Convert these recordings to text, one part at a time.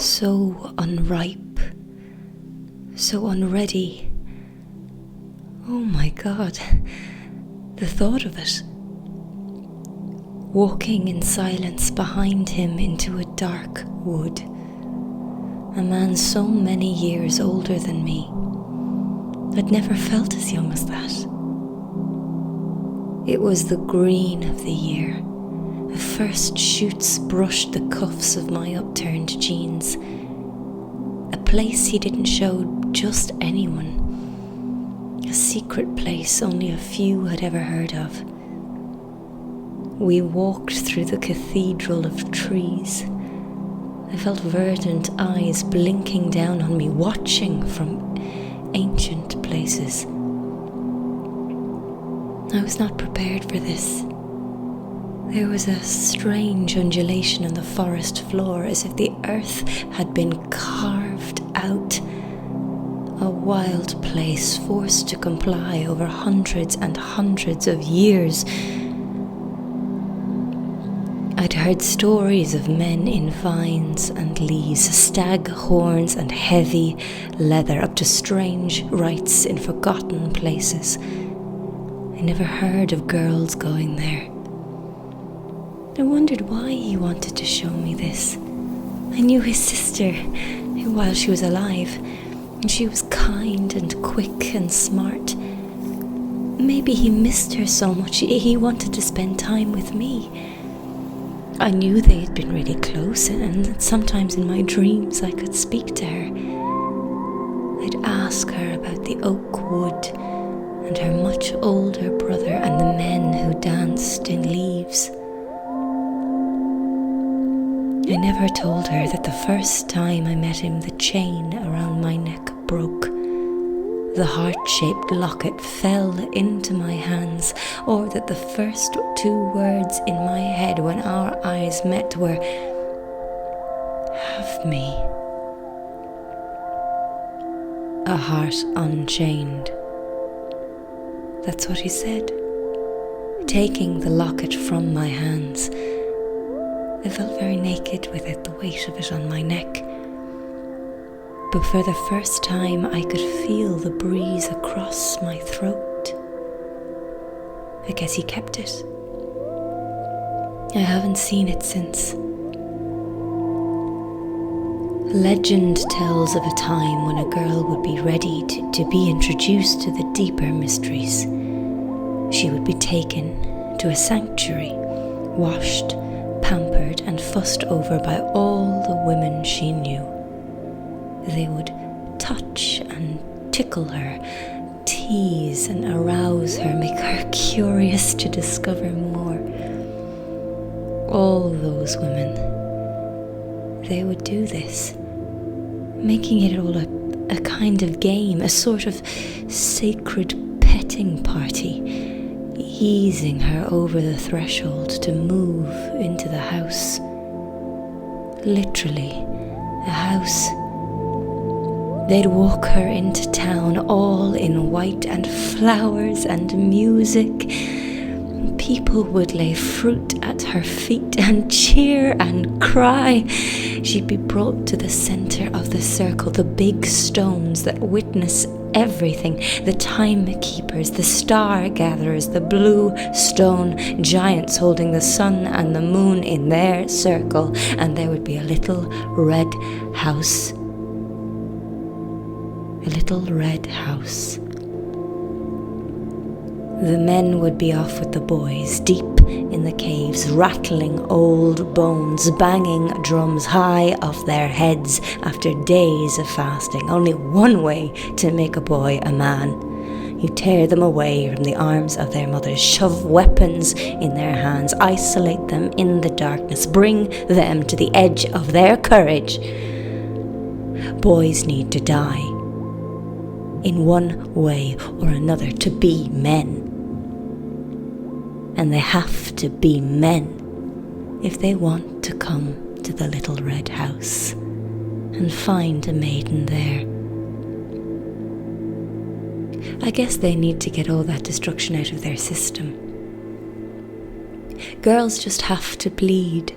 so unripe, so unready. Oh my God, the thought of it. Walking in silence behind him into a dark wood. A man so many years older than me. I'd never felt as young as that. It was the green of the year. The first shoots brushed the cuffs of my upturned jeans. A place he didn't show just anyone. A secret place only a few had ever heard of. We walked through the cathedral of trees. I felt verdant eyes blinking down on me, watching from ancient places. I was not prepared for this. There was a strange undulation on the forest floor, as if the earth had been carved out. A wild place forced to comply over hundreds and hundreds of years. I'd heard stories of men in vines and leaves, stag horns and heavy leather, up to strange rites in forgotten places. I never heard of girls going there. I wondered why he wanted to show me this. I knew his sister while she was alive, and she was kind and quick and smart. Maybe he missed her so much he wanted to spend time with me. I knew they had been really close, and sometimes in my dreams I could speak to her. I'd ask her about the oak wood and her much older brother and the men who danced in leaves. I never told her that the first time I met him, the chain around my neck broke. The heart-shaped locket fell into my hands, or that the first 2 words in my head when our eyes met were, "Have me." A heart unchained. That's what he said. Taking the locket from my hands, I felt very naked with it, the weight of it on my neck. But for the first time I could feel the breeze across my throat. I guess he kept it. I haven't seen it since. Legend tells of a time when a girl would be ready to be introduced to the deeper mysteries. She would be taken to a sanctuary, washed, pampered and fussed over by all the women she knew. They would touch and tickle her, tease and arouse her, make her curious to discover more. All those women, they would do this, making it all a kind of game, a sort of sacred petting party, easing her over the threshold to move into the house. Literally, a house. They'd walk her into town all in white and flowers and music. People would lay fruit at her feet and cheer and cry. She'd be brought to the center of the circle, the big stones that witness everything, the timekeepers, the star gatherers, the blue stone giants holding the sun and the moon in their circle, and there would be a little red house. A little red house. The men would be off with the boys, deep in the caves, rattling old bones, banging drums high off their heads after days of fasting. Only one way to make a boy a man. You tear them away from the arms of their mothers, shove weapons in their hands, isolate them in the darkness, bring them to the edge of their courage. Boys need to die, in one way or another, to be men. And they have to be men if they want to come to the little red house and find a maiden there. I guess they need to get all that destruction out of their system. Girls just have to bleed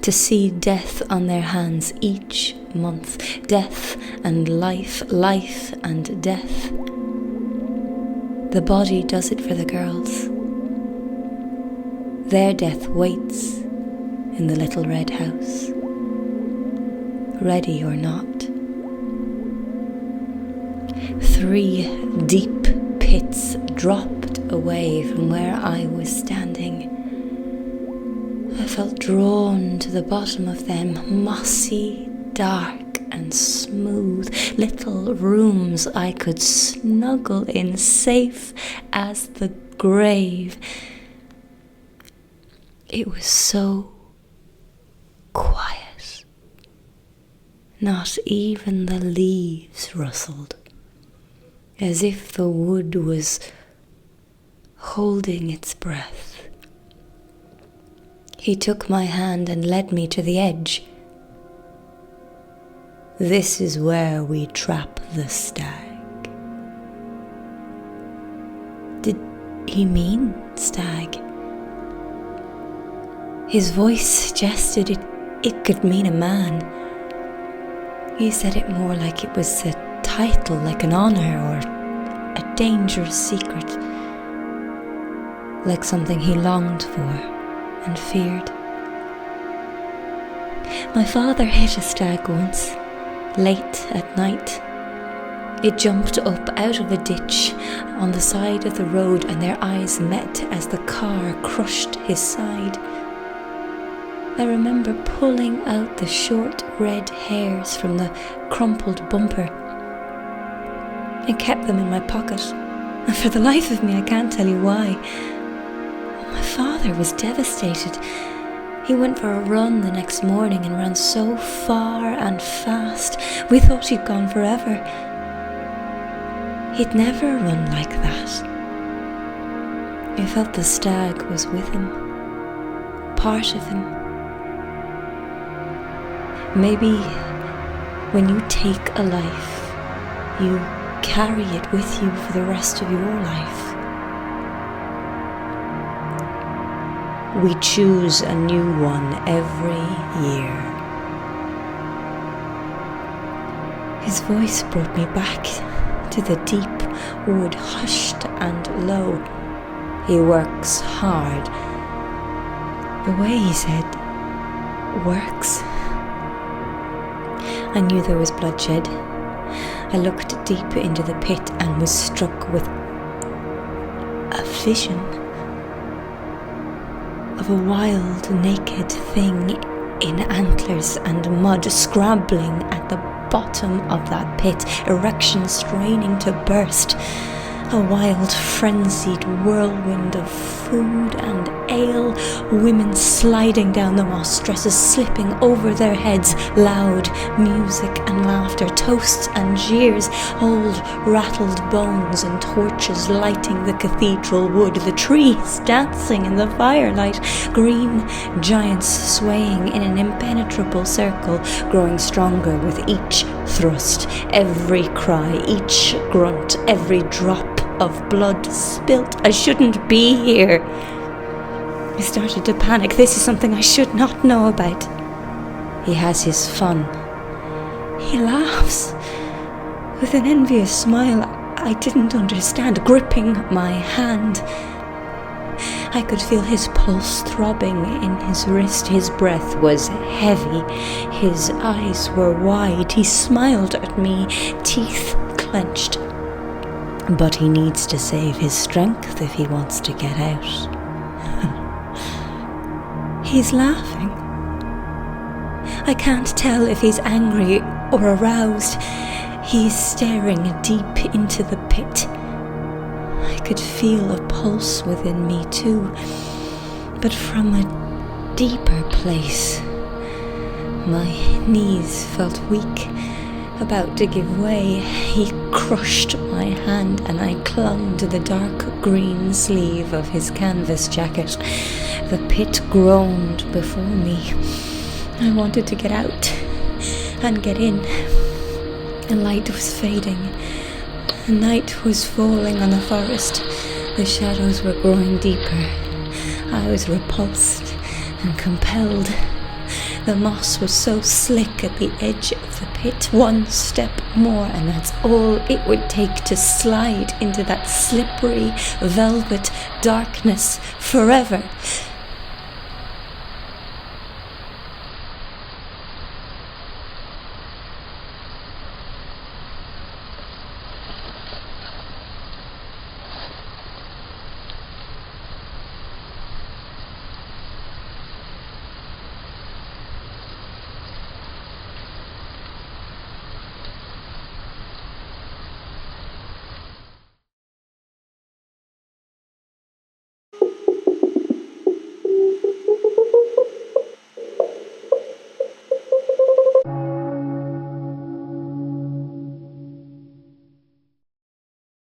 to see death on their hands each month. Death and life, life and death. The body does it for the girls. Their death waits in the little red house, ready or not. 3 deep pits dropped away from where I was standing. I felt drawn to the bottom of them, mossy, dark and smooth, little rooms I could snuggle in, safe as the grave. It was so quiet. Not even the leaves rustled, as if the wood was holding its breath. He took my hand and led me to the edge. This is where we trap the stag. Did he mean stag? His voice suggested it could mean a man. He said it more like it was a title, like an honor or a dangerous secret, like something he longed for and feared. My father hit a stag once, late at night. It jumped up out of a ditch on the side of the road, and their eyes met as the car crushed his side. I remember pulling out the short red hairs from the crumpled bumper. I kept them in my pocket, and for the life of me I can't tell you why. My father was devastated. He went for a run the next morning and ran so far and fast. We thought he'd gone forever. He'd never run like that. I felt the stag was with him, part of him. Maybe when you take a life, you carry it with you for the rest of your life. We choose a new one every year. His voice brought me back to the deep wood, hushed and low. He works hard. The way he said, works. I knew there was bloodshed. I looked deep into the pit and was struck with a vision of a wild, naked thing in antlers and mud, scrabbling at the bottom of that pit, erection straining to burst. A wild, frenzied whirlwind of food and ale, women sliding down the moss, dresses slipping over their heads, loud music and laughter, toasts and jeers, old rattled bones and torches lighting the cathedral wood, the trees dancing in the firelight, green giants swaying in an impenetrable circle, growing stronger with each thrust, every cry, each grunt, every drop of blood spilt. I shouldn't be here. I started to panic. This is something I should not know about. He has his fun. He laughs with an envious smile I didn't understand, gripping my hand. I could feel his pulse throbbing in his wrist. His breath was heavy. His eyes were wide. He smiled at me, teeth clenched. But he needs to save his strength if he wants to get out. He's laughing. I can't tell if he's angry or aroused. He's staring deep into the pit. I could feel a pulse within me too, but from a deeper place. My knees felt weak, about to give way. He crushed my hand and I clung to the dark green sleeve of his canvas jacket. The pit groaned before me. I wanted to get out and get in. The light was fading. The night was falling on the forest. The shadows were growing deeper. I was repulsed and compelled. The moss was so slick at the edge of the pit. One step more, and that's all it would take to slide into that slippery velvet darkness forever.